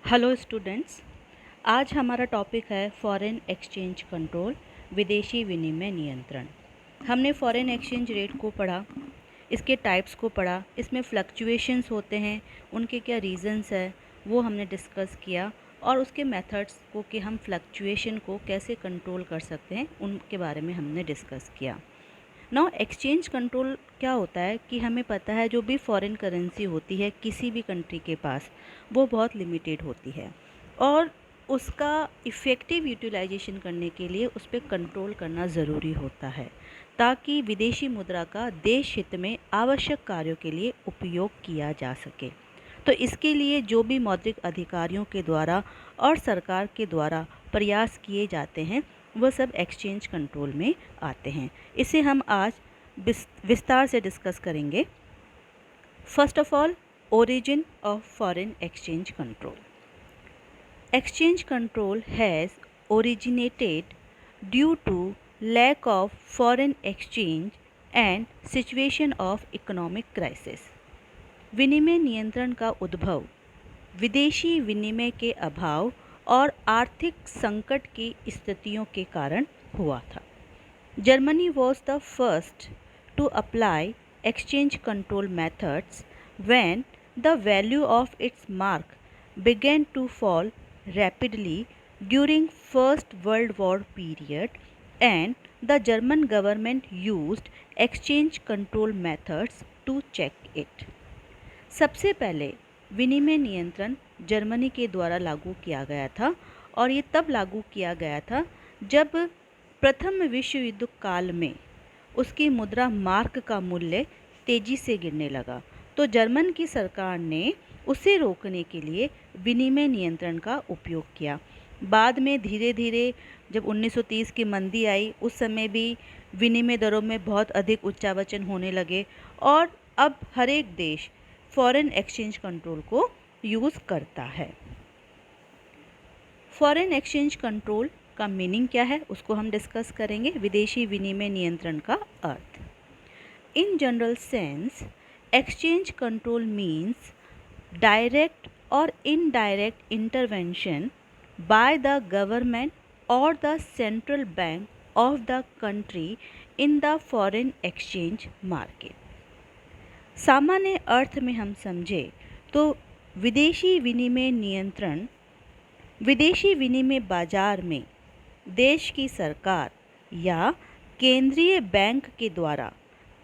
Hello students. आज हमारा topic है फॉरेन एक्सचेंज कंट्रोल, विदेशी विनिमय नियंत्रण। हमने फॉरेन एक्सचेंज रेट को पढ़ा, इसके टाइप्स को पढ़ा, इसमें फ्लक्चुएशंस होते हैं, उनके क्या रीज़न्स है वो हमने डिस्कस किया, और उसके मेथड्स को कि हम फ्लक्चुएशन को कैसे कंट्रोल कर सकते हैं उनके बारे में हमने डिस्कस किया। नाउ एक्सचेंज कंट्रोल क्या होता है कि हमें पता है जो भी फॉरेन करेंसी होती है किसी भी कंट्री के पास, वो बहुत लिमिटेड होती है और उसका इफ़ेक्टिव यूटिलाइजेशन करने के लिए उस पर कंट्रोल करना ज़रूरी होता है ताकि विदेशी मुद्रा का देश हित में आवश्यक कार्यों के लिए उपयोग किया जा सके। तो इसके लिए जो भी मौद्रिक अधिकारियों के द्वारा और सरकार के द्वारा प्रयास किए जाते हैं वह सब एक्सचेंज कंट्रोल में आते हैं। इसे हम आज विस्तार से डिस्कस करेंगे। First of all, origin of foreign exchange control. Exchange control has originated due to lack of foreign exchange and situation of economic crisis। विनिमय नियंत्रण का उद्भव विदेशी विनिमय के अभाव और आर्थिक संकट की स्थितियों के कारण हुआ था। Germany was the first to apply exchange control methods when the value of its mark began to fall rapidly during First World War period, and the German government used exchange control methods to check it। सबसे पहले विनिमय नियंत्रण Germany के द्वारा लागू किया गया था और ये तब लागू किया गया था जब प्रथम विश्व युद्ध काल में उसकी मुद्रा मार्क का मूल्य तेजी से गिरने लगा। तो जर्मन की सरकार ने उसे रोकने के लिए विनिमय नियंत्रण का उपयोग किया। बाद में धीरे धीरे जब 1930 की मंदी आई उस समय भी विनिमय दरों में बहुत अधिक उच्चावचन होने लगे और अब हर एक देश फॉरेन एक्सचेंज कंट्रोल को यूज़ करता है। फॉरेन एक्सचेंज कंट्रोल का मीनिंग क्या है उसको हम डिस्कस करेंगे। विदेशी विनिमय नियंत्रण का अर्थ। In general sense, exchange control means direct or indirect intervention by the government or the central bank of the country in the foreign exchange market। सामान्य अर्थ में हम समझे तो विदेशी विनिमय नियंत्रण विदेशी विनिमय बाजार में देश की सरकार या केंद्रीय बैंक के द्वारा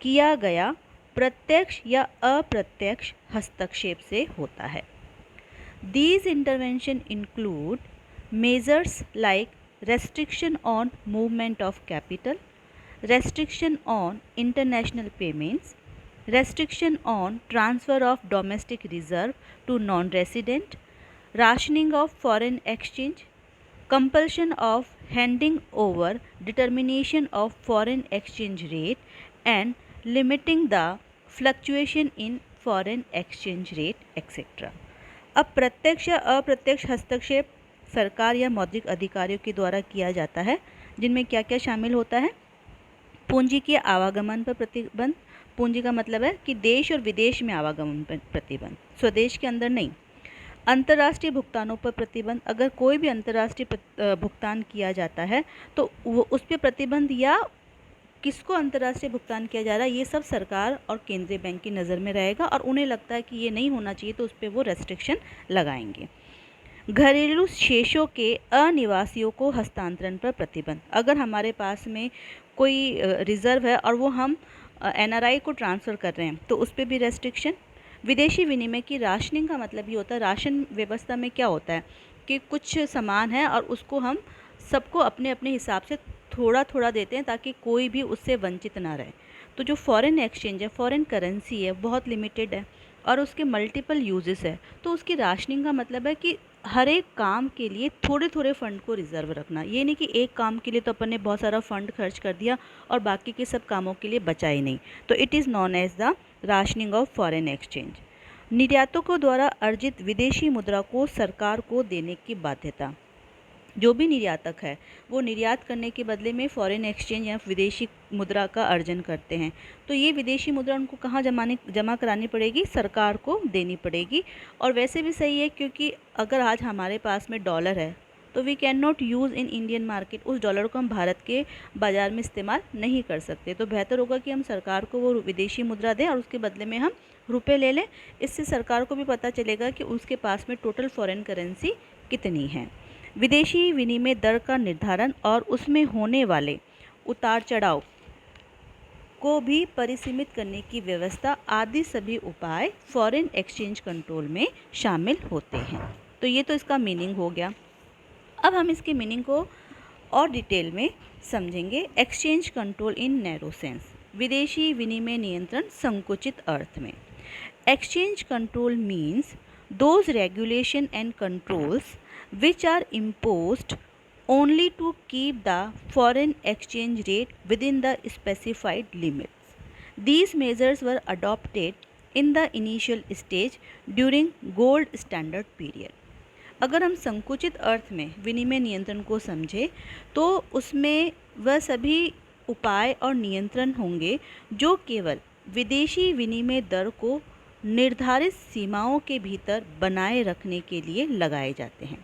किया गया प्रत्यक्ष या अप्रत्यक्ष हस्तक्षेप से होता है। These intervention include measures like restriction on movement of capital, restriction on international payments, restriction on transfer of domestic reserve to non-resident, rationing of foreign exchange, compulsion of handing over determination of foreign exchange rate, and limiting the fluctuation in foreign exchange rate etcetera. अब प्रत्यक्ष या अप्रत्यक्ष हस्तक्षेप सरकार या मौद्रिक अधिकारियों के द्वारा किया जाता है, जिनमें क्या क्या शामिल होता है। पूंजी के आवागमन पर प्रतिबंध। पूंजी का मतलब है कि देश और विदेश में आवागमन पर प्रतिबंध, स्वदेश के अंदर नहीं। अंतर्राष्ट्रीय भुगतानों पर प्रतिबंध। अगर कोई भी अंतर्राष्ट्रीय भुगतान किया जाता है तो वो उस पर प्रतिबंध या किसको अंतर्राष्ट्रीय भुगतान किया जा रहा है ये सब सरकार और केंद्रीय बैंक की नज़र में रहेगा और उन्हें लगता है कि ये नहीं होना चाहिए तो उस पर वो रेस्ट्रिक्शन लगाएंगे। घरेलू शेषों के अनिवासियों को हस्तांतरण पर प्रतिबंध। अगर हमारे पास में कोई रिज़र्व है और वो हम एनआरआई को ट्रांसफ़र कर रहे हैं तो उस पर भी रेस्ट्रिक्शन। विदेशी विनिमय की राशनिंग का मतलब ये होता है, राशन व्यवस्था में क्या होता है कि कुछ सामान है और उसको हम सबको अपने अपने हिसाब से थोड़ा थोड़ा देते हैं ताकि कोई भी उससे वंचित ना रहे। तो जो फॉरेन एक्सचेंज है, फॉरेन करेंसी है, बहुत लिमिटेड है और उसके मल्टीपल यूजेस है। तो उसकी राशनिंग का मतलब है कि हर एक काम के लिए थोड़े थोड़े फ़ंड को रिज़र्व रखना। ये नहीं कि एक काम के लिए तो अपन ने बहुत सारा फ़ंड खर्च कर दिया और बाकी के सब कामों के लिए बचा ही नहीं। तो it is known as the rationing of foreign exchange. निर्यातकों द्वारा अर्जित विदेशी मुद्रा को सरकार को देने की बाध्यता। जो भी निर्यातक है वो निर्यात करने के बदले में फॉरेन एक्सचेंज या विदेशी मुद्रा का अर्जन करते हैं। तो ये विदेशी मुद्रा उनको कहाँ जमा करानी पड़ेगी? सरकार को देनी पड़ेगी। और वैसे भी सही है, क्योंकि अगर आज हमारे पास में डॉलर है तो we can not use in Indian market, उस डॉलर को हम भारत के बाज़ार में इस्तेमाल नहीं कर सकते। तो बेहतर होगा कि हम सरकार को वो विदेशी मुद्रा दें और उसके बदले में हम रुपए ले लें। इससे सरकार को भी पता चलेगा कि उसके पास में टोटल फॉरेन करेंसी कितनी है। विदेशी विनिमय दर का निर्धारण और उसमें होने वाले उतार चढ़ाव को भी परिसीमित करने की व्यवस्था आदि सभी उपाय फॉरेन एक्सचेंज कंट्रोल में शामिल होते हैं। तो ये तो इसका मीनिंग हो गया। अब हम इसके मीनिंग को और डिटेल में समझेंगे। एक्सचेंज कंट्रोल इन नैरो सेंस, विदेशी विनिमय नियंत्रण संकुचित अर्थ में। Exchange control means those regulation and controls which are imposed only to keep the foreign exchange rate within the specified limits. These measures were adopted in the initial stage during gold standard period. अगर हम संकुचित अर्थ में विनिमय नियंत्रण को समझें तो उसमें वह सभी उपाय और नियंत्रण होंगे जो केवल विदेशी विनिमय दर को निर्धारित सीमाओं के भीतर बनाए रखने के लिए लगाए जाते हैं।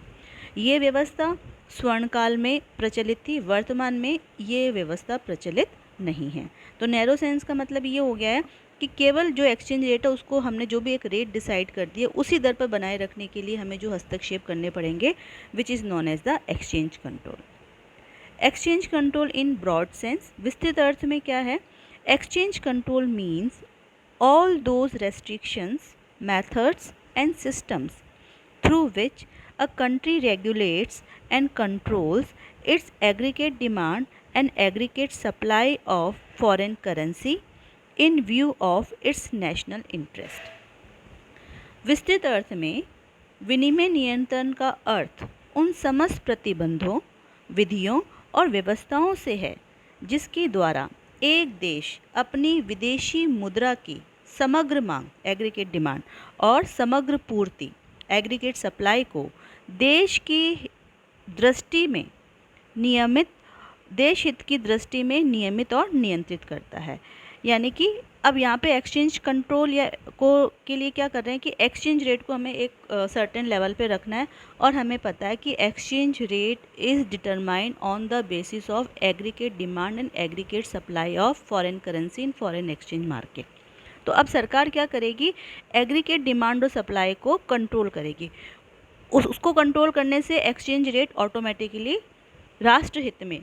ये व्यवस्था स्वर्णकाल में प्रचलित थी, वर्तमान में ये व्यवस्था प्रचलित नहीं है। तो नैरो सेंस का मतलब ये हो गया है कि केवल जो एक्सचेंज रेट है उसको हमने जो भी एक रेट डिसाइड कर दिया उसी दर पर बनाए रखने के लिए हमें जो हस्तक्षेप करने पड़ेंगे, which is known as the exchange control. Exchange control in broad sense, विस्तृत अर्थ में क्या है? Exchange control means all those restrictions, methods and systems through which a country regulates and controls its aggregate demand and aggregate supply of foreign currency in view of its national interest. विस्तृत अर्थ में विनिमय नियंत्रण का अर्थ उन समस्त प्रतिबंधों, विधियों और व्यवस्थाओं से है जिसके द्वारा एक देश अपनी विदेशी मुद्रा की समग्र मांग, एग्रीगेट डिमांड, और समग्र पूर्ति, एग्रीगेट सप्लाई को देश की दृष्टि में नियमित, देश हित की दृष्टि में नियमित और नियंत्रित करता है। यानी कि अब यहाँ पे एक्सचेंज कंट्रोल या के लिए क्या कर रहे हैं कि एक्सचेंज रेट को हमें एक सर्टेन लेवल पे रखना है और हमें पता है कि exchange rate is determined on the basis of aggregate demand and aggregate supply of foreign currency in foreign exchange market. तो अब सरकार क्या करेगी? एग्रीगेट डिमांड और सप्लाई को कंट्रोल करेगी। उसको कंट्रोल करने से एक्सचेंज रेट ऑटोमेटिकली राष्ट्र हित में,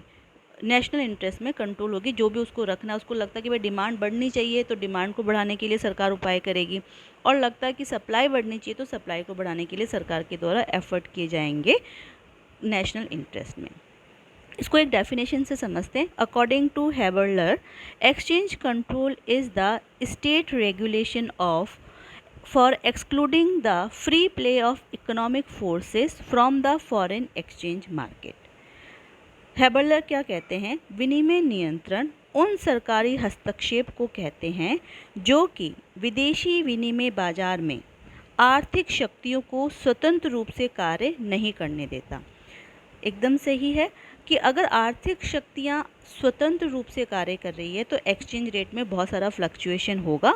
नेशनल इंटरेस्ट में कंट्रोल होगी। जो भी उसको रखना है, उसको लगता है कि भाई डिमांड बढ़नी चाहिए तो डिमांड को बढ़ाने के लिए सरकार उपाय करेगी, और लगता है कि सप्लाई बढ़नी चाहिए तो सप्लाई को बढ़ाने के लिए सरकार के द्वारा एफर्ट किए जाएंगे नेशनल इंटरेस्ट में। इसको एक डेफिनेशन से समझते हैं। According to Haberler, exchange control is the state regulation of for excluding the free play of economic forces from the foreign exchange market. Haberler क्या कहते हैं? विनिमय नियंत्रण उन सरकारी हस्तक्षेप को कहते हैं जो कि विदेशी विनिमय बाजार में आर्थिक शक्तियों को स्वतंत्र रूप से कार्य नहीं करने देता। एकदम सही है कि अगर आर्थिक शक्तियाँ स्वतंत्र रूप से कार्य कर रही है तो एक्सचेंज रेट में बहुत सारा फ्लक्चुएशन होगा।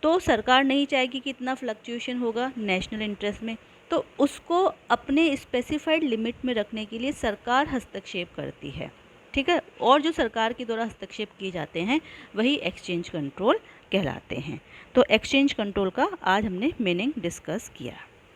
तो सरकार नहीं चाहेगी कि इतना फ्लक्चुएशन होगा नेशनल इंटरेस्ट में, तो उसको अपने स्पेसिफाइड लिमिट में रखने के लिए सरकार हस्तक्षेप करती है। ठीक है, और जो सरकार के द्वारा हस्तक्षेप किए जाते हैं वही एक्सचेंज कंट्रोल कहलाते हैं। तो एक्सचेंज कंट्रोल का आज हमने मीनिंग डिस्कस किया।